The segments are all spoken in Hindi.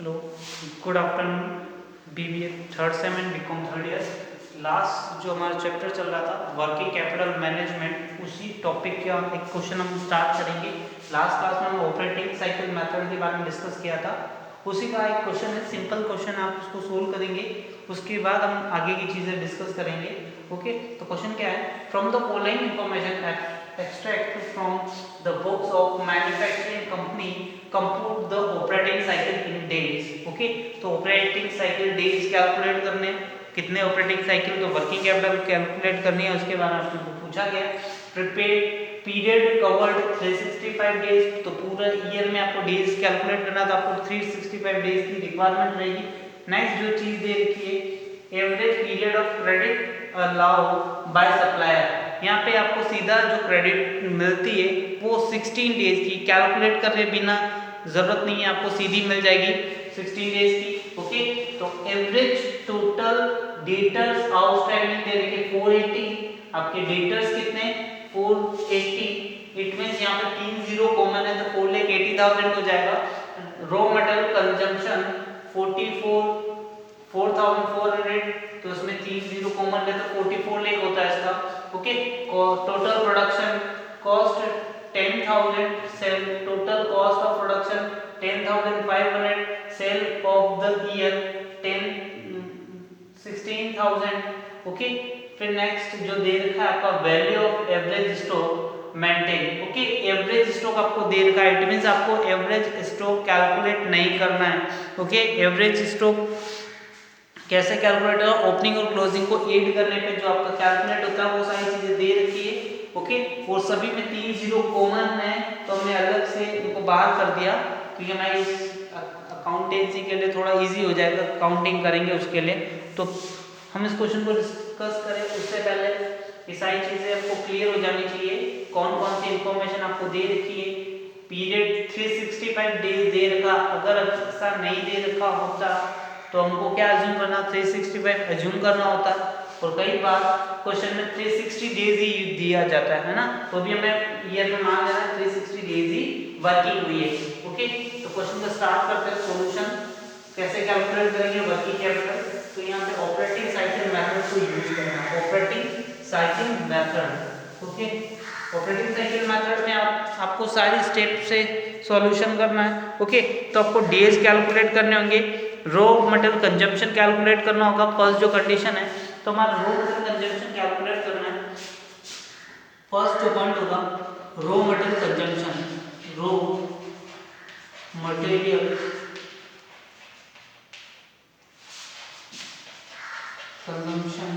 Hello, good afternoon. BBA third sem and BCom third year. Last जो हमारा चैप्टर चल रहा था वर्किंग कैपिटल मैनेजमेंट, उसी टॉपिक का एक क्वेश्चन हम स्टार्ट करेंगे। लास्ट क्लास में हम ऑपरेटिंग साइकिल मेथड के बारे में डिस्कस किया था, उसी का एक क्वेश्चन है, सिंपल क्वेश्चन। आप उसको सोल्व करेंगे, उसके बाद हम आगे की चीज़ें डिस्कस करेंगे। ओके, तो क्वेश्चन क्या है? From the following information extract from the books of manufacturing company compute the operating cycle in days। Okay, तो ऑपरेटिंग साइकिल डेज कैलकुलेट करने, कितने ऑपरेटिंग साइकिल, तो वर्किंग कैपिटल कैलकुलेट करनी है, उसके बारे में आपको पूछा गया है। प्रिपेयर पीरियड कवर्ड 365 डेज, तो पूरा ईयर में आपको डेज कैलकुलेट करना, तो आपको 365 डेज की रिक्वायरमेंट रहेगी। नेक्स्ट जो चीज दे रखी है, average period of credit allow by supplier, यहाँ पे आपको सीधा जो क्रेडिट मिलती है वो 16 डेज की, कैलकुलेट करने बिना जरूरत नहीं है, आपको सीधी मिल जाएगी 16 डेज की। ओके, तो एवरेज टोटल डेटर्स आउटस्टैंडिंग दे रखे 480, आपके डेटर्स कितने 480, इट मींस यहाँ पे 3 जीरो कॉमन है, तो 4,80,000 हो जाएगा। रॉ मटेरियल कंजम्पशन 4400, तो उसमें 3 जीरो कॉमन है, तो 44 लाख होता है इसका। Okay, total production cost 10,000, sale total cost of production 10,500, sale of the year 16,000। Okay, फिर नेक्स्ट जो दे रखा है आपका value of average stock maintain. Okay, average stock आपको दे रखा है, इट मींस आपको एवरेज स्टॉक कैलकुलेट नहीं करना है। ओके, एवरेज स्टॉक कैसे कैलकुलेट होगा? ओपनिंग और क्लोजिंग को ऐड करने पे जो आपका कैलकुलेट होता है वो सारी चीजें दे रखी है। ओके, और सभी में 3 जीरो कॉमन है, तो हमने अलग से इनको बाहर कर दिया, क्योंकि मैं इस अकाउंटेंसी के लिए थोड़ा इजी हो जाएगा, काउंटिंग करेंगे उसके लिए। तो हम इस क्वेश्चन को डिस्कस करें उससे पहले ये सारी चीजें आपको क्लियर हो जानी चाहिए, कौन कौन सी इंफॉर्मेशन आपको दे रखी है। पीरियड 365 डेज दे रखा, अगर ऐसा नहीं दे रखा होता तो हमको क्या अज्यूम करना, 365 अज्यूम करना होता। और कई बार क्वेश्चन में 360 डेज ही दिया जाता है ना, तो भी हमें ईयर में मान लेना 360 डेज ही वर्किंग हुई है। ओके, तो क्वेश्चन को स्टार्ट करते हैं। सॉल्यूशन कैसे कैलकुलेट करेंगे वर्किंग कैपिटल, तो यहाँ पे ऑपरेटिंग साइकिल मेथड को यूज करना है, operating cycle method. Okay, operating cycle method में आपको सारी स्टेप से सॉल्यूशन करना है। ओके, तो आपको डेज कैलकुलेट करने होंगे, रॉ मटेरियल कंजम्पशन कैलकुलेट करना होगा। फर्स्ट जो कंडीशन है, तो हमारा रॉ मटेरियल कंजम्पशन कैलकुलेट करना है। फर्स्ट जो पॉइंट होगा raw material consumption, raw material consumption.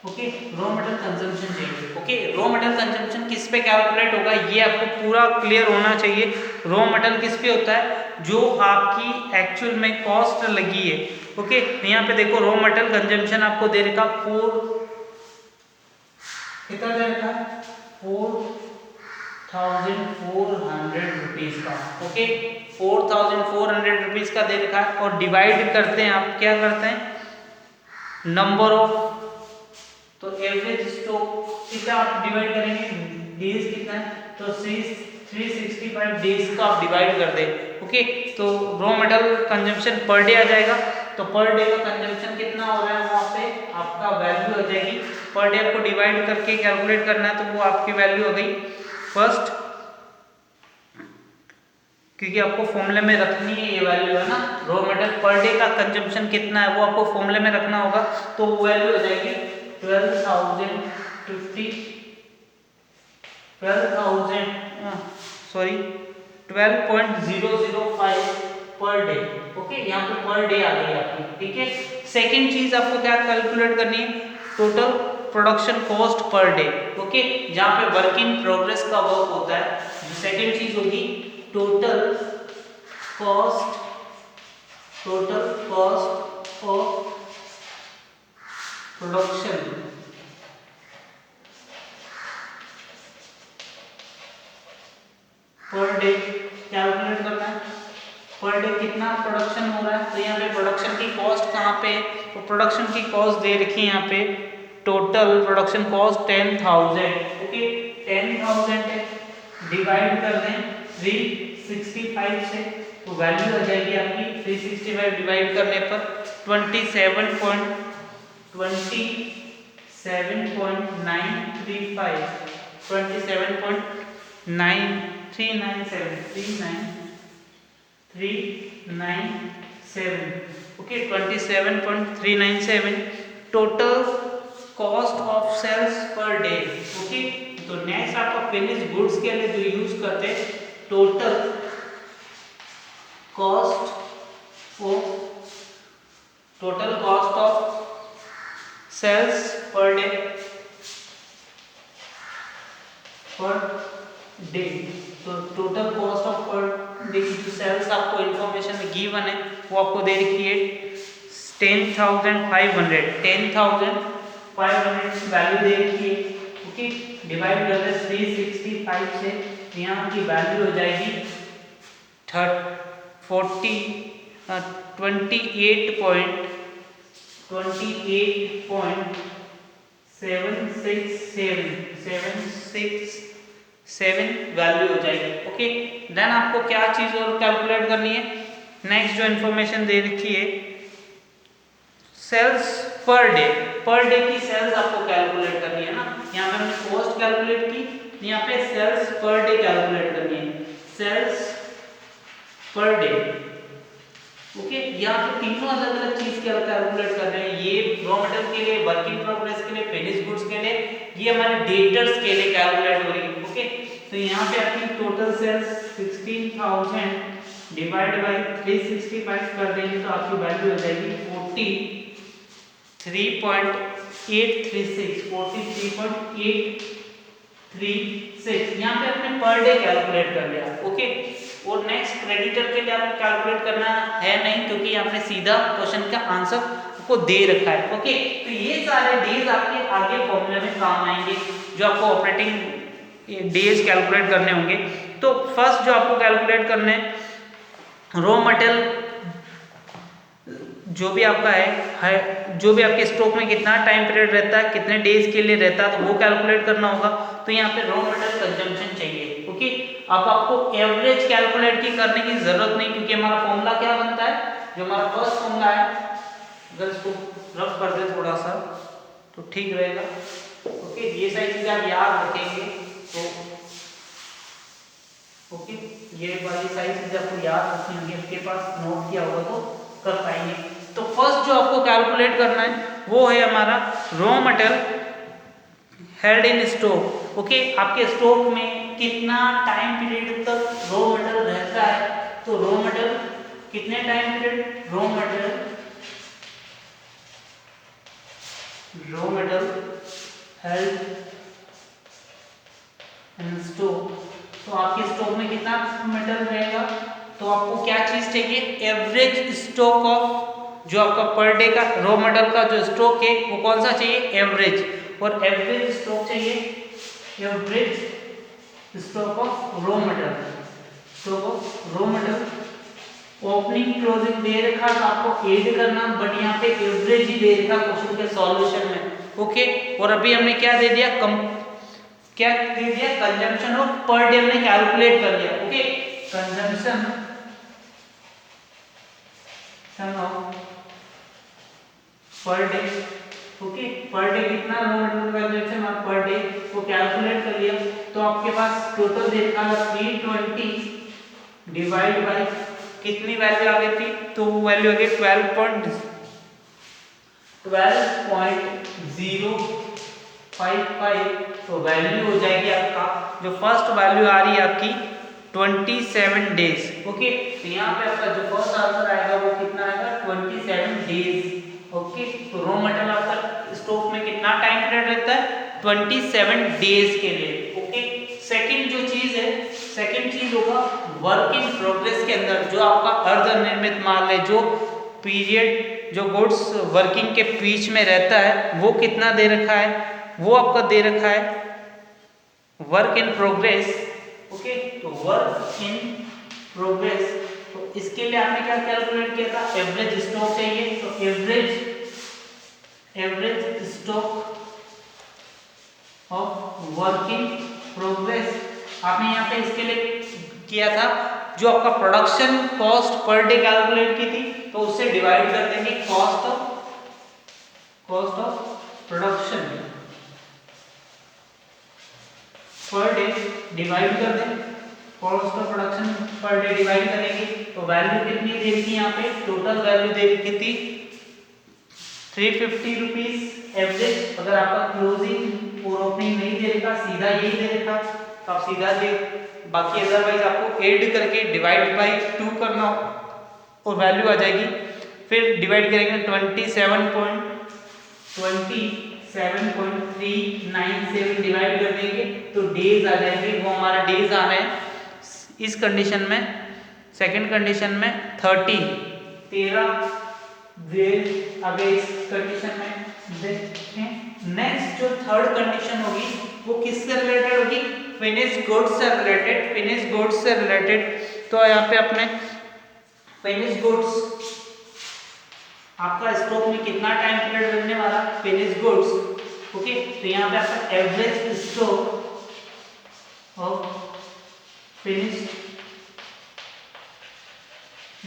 Okay, raw material consumption चाहिए। ओके, रॉ मटेरियल कंजम्पशन किस पे कैलकुलेट होगा, ये आपको पूरा क्लियर होना चाहिए। रॉ मटेरियल किस पे होता है, जो आपकी एक्चुअल में कॉस्ट लगी है। ओके, यहाँ पे देखो रॉ मटेरियल कंजम्पशन आपको दे रखा 4, कितना दे रखा है 4,400 रुपीज का। ओके, 4,400 रुपीज का दे रखा है, और डिवाइड करते हैं, आप क्या करते हैं नंबर ऑफ, तो एवरेज स्टॉक कितना आप डिवाइड करेंगे, डेज कितना है, तो 365 डेज का आप डिवाइड कर दें। ओके, तो raw material consumption per day आ जाएगा, तो पर डे का कंजम्पशन कितना हो रहा है वहां पे आपका वैल्यू आ जाएगी। पर डे आपको डिवाइड करके कैलकुलेट करना है, तो वो आपकी वैल्यू हो गई फर्स्ट, क्योंकि आपको फॉर्मूले में रखनी है ये वैल्यू, है ना। रॉ मटेरियल पर डे का कंजम्पशन कितना है वो आपको फॉर्मूले में रखना होगा, तो वो वैल्यू हो जाएगी 12,005 पर डे। ओके, यहाँ पे पर डे आ गई आपकी। ठीक है, सेकंड चीज आपको क्या कैलकुलेट करनी है, total production cost per day. Okay, जहाँ पे वर्क इन प्रोग्रेस का वर्क होता है, सेकंड चीज होगी total cost of production per day calculate करना है। पर डे कितना प्रोडक्शन हो रहा है, तो यहाँ पे प्रोडक्शन की कॉस्ट कहाँ पे है, तो प्रोडक्शन की कॉस्ट दे रखी है यहाँ पे, टोटल प्रोडक्शन कॉस्ट 10,000। ओके, 10,000 है, डिवाइड कर दें 365 से, तो वैल्यू आ जाएगी आपकी 365 डिवाइड करने पर 27.397 okay 27.397 total cost of sales per day. Okay तो नेक्स्ट आपका फिनिश गुड्स के लिए जो यूज करते हैं total cost of sales per day तो total cost of per day की जो सेल्स आपको इंफॉर्मेशन गिवन है वो आपको दे रखी है 10,500 वैल्यू दे रखी है। ओके डिवाइड कर दे 365 से यहाँ की वैल्यू हो जाएगी 28.767 वैल्यू हो जाएगी। ओके देन आपको क्या चीज और कैलकुलेट करनी है, नेक्स्ट जो इन्फॉर्मेशन दे रखी है सेल्स पर डे की सेल्स आपको कैलकुलेट करनी है ना। यहाँ पे हमने कॉस्ट कैलकुलेट की, यहाँ पे सेल्स पर डे कैलकुलेट करनी है, सेल्स पर डे। ओके यहाँ पे तीनों अलग अलग चीज के कैलकुलेट कर रहे हैं, ये रॉ मटेरियल के लिए, वर्क इन प्रोग्रेस के लिए, फिनिश गुड्स के लिए, ये हमारे डेटर्स के लिए कैलकुलेट हो रही है। ओके तो यहाँ पे आपकी टोटल सेल्स 16,000 डिवाइड बाय 365 कर देंगे तो आपकी वैल्यू हो जाएगी 43.836 यहाँ पे आपने पर डे कैलकुलेट कर लिया। ओके और नेक्स्ट क्रेडिटर के लिए आपको कैलकुलेट करना है नहीं, क्योंकि आपने सीधा क्वेश्चन का आंसर आपको दे रखा है। ओके तो ये सारे डेज आपके आगे फॉर्मूले में काम आएंगे जो आपको ऑपरेटिंग डेज कैलकुलेट करने होंगे। तो फर्स्ट जो आपको कैलकुलेट करने हैं रॉ मटेरियल जो भी आपका है जो भी आपके स्टॉक में कितना टाइम पीरियड रहता है, कितने डेज के लिए रहता है, तो वो कैलकुलेट करना होगा। तो यहाँ पे रॉ मटेरियल कंजम्पशन चाहिए। ओके अब आपको एवरेज कैलकुलेट की करने की जरूरत नहीं, क्योंकि हमारा फॉर्मूला क्या बनता है, जो हमारा फर्स्ट फॉर्मूला है, अगर इसको रफ कर दे थोड़ा सा तो ठीक रहेगा। ओके ये सारी चीजें आप याद रखेंगे तो ओके ये वाली सारी चीजें आपको याद रखनी होगी, आपके पास नोट किया होगा तो कर पाएंगे। तो फर्स्ट जो आपको कैलकुलेट करना है वो है हमारा raw material held in stock. Okay आपके स्टॉक में कितना टाइम पीरियड तक रॉ मटेरियल रहता है, तो रॉ मटेरियल कितने time period raw material held in stock, तो आपके स्टॉक में कितना मटेरियल रहेगा, तो आपको क्या चीज चाहिए, एवरेज स्टॉक ऑफ जो आपका पर डे का रॉ मटेरियल का जो स्टॉक है वो कौन सा चाहिए, एवरेज। और एवरेज स्टॉक चाहिए, average stock of raw material opening closing दे रखा तो आपको ऐड करना, बट यहाँ पे एवरेज ही दे रखा क्वेश्चन के सॉल्यूशन में। ओके और अभी हमने क्या दे दिया, कंजम्पशन ऑफ पर डे हमने कैलकुलेट कर लिया। Okay consumption of per day. Okay per day कितना raw material consumption of per day को कैलकुलेट कर लिया, तो आपके पास टोटल देखा 320 डिवाइड बाय कितनी वैल्यू आ गई थी, तो वो वैल्यू आ गई 12.055, तो वैल्यू हो जाएगी आपका जो फर्स्ट वैल्यू आ रही है आपकी 27 डेज। ओके तो यहाँ पे आपका जो फर्स्ट आंसर आएगा वो कितना आएगा 27 डेज। ओके तो रॉ मटेरियल आपका स्टॉक में कितना टाइम पीरियड रहता है 27 डेज के लिए। ओके सेकंड जो चीज है, सेकंड चीज होगा वर्क इन प्रोग्रेस के अंदर जो आपका अर्ध निर्मित माल है, जो पीरियड जो गुड्स वर्किंग के बीच में रहता है वो कितना दे रखा है, वो आपका दे रखा है वर्क इन प्रोग्रेस। ओके तो वर्क इन प्रोग्रेस, तो इसके लिए आपने क्या कैलकुलेट किया था, एवरेज स्टॉक चाहिए, तो average stock of work in progress आपने यहाँ पे इसके लिए किया था जो आपका production cost per day calculate की थी तो उससे डिवाइड कर देंगे cost of production per day divide कर दें, cost of production per day divide करेंगे तो वैल्यू कितनी दे रखी है यहाँ पे, टोटल वैल्यू दे रखी थी 350 रुपीज एवरेज। अगर आपका क्लोजिंग और ओपनिंग नहीं दे रखा, सीधा यही दे रखा तो आप सीधा दे, बाकी अदरवाइज आपको ऐड करके डिवाइड बाय 2 करना और वैल्यू आ जाएगी। फिर डिवाइड करेंगे 27.397 डिवाइड कर देंगे तो डेज आ जाएंगे, वो हमारा डेज आ रहे हैं इस कंडीशन में। सेकंड कंडीशन में 13 वेज अगर इस कंडीशन में देखें। नेक्स्ट जो थर्ड कंडीशन होगी वो किससे रिलेटेड होगी, फिनिश गुड्स से रिलेटेड। फिनिश गुड्स से रिलेटेड तो यहाँ पे अपने फिनिश गुड्स आपका स्टॉक में कितना टाइम पीरियड लगने वाला, फिनिश गुड्स, ओके। तो यहाँ पे आपका average stock of finish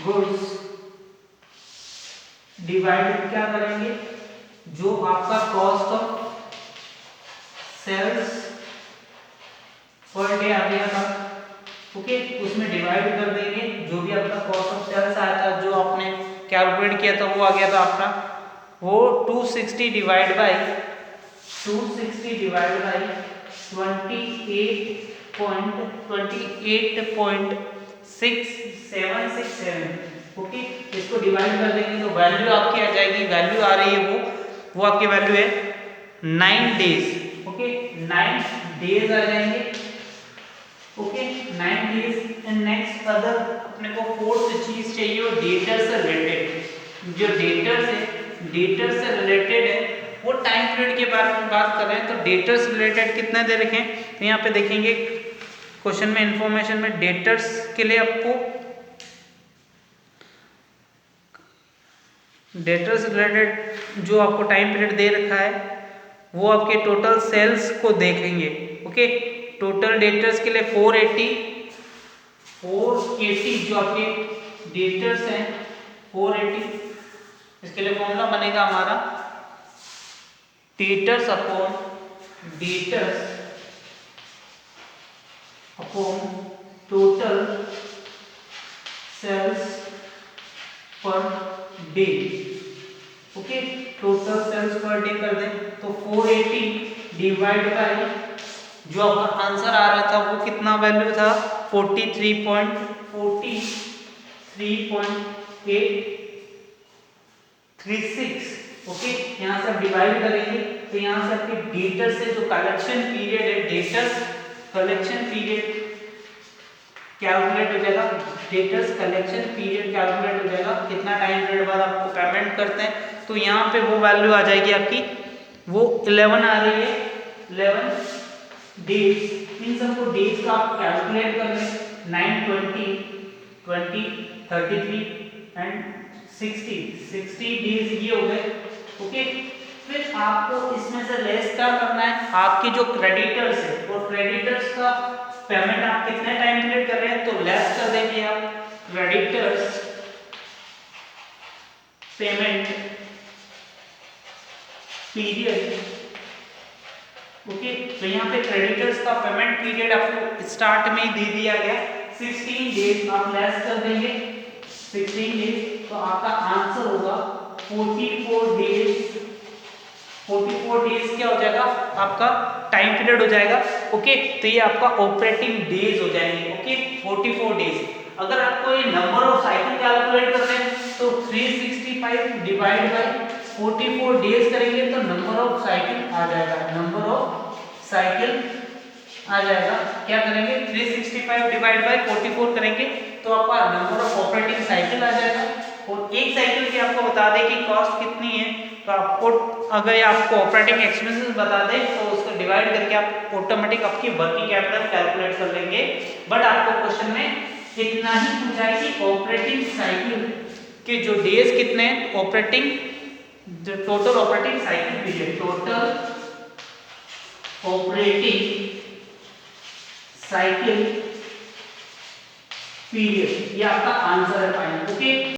goods divide क्या करेंगे, जो आपका cost of sales per day आ गया था, ओके, उसमें डिवाइड कर देंगे जो भी आपका कॉस्ट ऑफ सेल्स आया था, जो आपने कैलकुलेट किया था वो आ गया था आपका वो 260 डिवाइड बाय 28.6767, ओके। इसको डिवाइड कर देंगे तो वैल्यू आपकी आ जाएगी, वैल्यू आ रही है वो आपकी वैल्यू है 9 डेज, ओके। 9 डेज आ जाएंगे, okay, 9 days. And next other अपने को फोर्थ चीज चाहिए वो डेटर से रिलेटेड। जो डेटर से रिलेटेड है वो टाइम पीरियड के बारे में बात कर रहे हैं, तो डेटर से रिलेटेड कितने दे रखे हैं, तो यहाँ पे देखेंगे क्वेश्चन में इंफॉर्मेशन में डेटर्स के लिए आपको डेटर से रिलेटेड जो आपको टाइम पीरियड दे रखा है वो आपके टोटल सेल्स को देखेंगे, ओके। टोटल डेटर्स के लिए 480 जो आपके डेटर्स हैं 480, इसके लिए फॉर्मूला बनेगा हमारा debtors upon total sales per day, okay. Total sales per day कर दें तो 480 डिवाइड बाय जो आपका आंसर आ रहा था वो कितना वैल्यू था 43.836, ओके। यहाँ से आप डिवाइड करेंगे तो यहाँ से आपके डेटर से जो कलेक्शन पीरियड है, डेटर्स कलेक्शन पीरियड कैलकुलेट हो जाएगा, डेटर्स कलेक्शन पीरियड कैलकुलेट हो जाएगा, कितना टाइम पीरियड बाद आपको पेमेंट करते हैं। तो यहाँ पे वो वैल्यू आ जाएगी आपकी, वो 11 आ रही है, 11 डेज। इन सबको डेज का आप कैलकुलेट कर लें, 9, 20, 33 एंड 60 डेज ये हो गए, ओके। फिर आपको इसमें से लेस क्या करना है, आपकी जो क्रेडिटर्स है और क्रेडिटर्स का पेमेंट आप कितने टाइम पीरियड कर रहे हैं तो लेस कर देंगे आप क्रेडिटर्स पेमेंट पीरियड, ओके। तो यहाँ पे क्रेडिटर्स का पेमेंट पीरियड आपको स्टार्ट में ही दे दिया गया 16 डेज, आप लेस कर देंगे 16 डेज तो आपका आंसर होगा 44 डेज। 44 डेज क्या हो जाएगा आपका टाइम पीरियड हो जाएगा, ओके। तो ये आपका ऑपरेटिंग डेज हो जाएंगे, ओके, 44 डेज। अगर आपको ये नंबर ऑफ साइकिल कैलकुलेट करना है तो 365 डिवाइड बाय 44 डेज करेंगे तो नंबर ऑफ साइकिल आ जाएगा, नंबर ऑफ साइकिल आ जाएगा। क्या करेंगे 365 डिवाइड बाय 44 करेंगे तो आपका नंबर ऑफ ऑपरेटिंग साइकिल आ जाएगा। और एक साइकिल की आपको बता दें कि कॉस्ट कितनी है, तो आपको अगर आपको ऑपरेटिंग एक्सपेंसेस बता दें तो उसको डिवाइड करके आप ऑटोमेटिक आपकी वर्किंग कैपिटल कैलकुलेट कर लेंगे। बट आपको क्वेश्चन में इतना ही पूछा है कि ऑपरेटिंग साइकिल के जो डेज कितने हैं, ऑपरेटिंग जो total operating cycle period, total operating cycle period. ये आपका आंसर है फाइनल। ओके।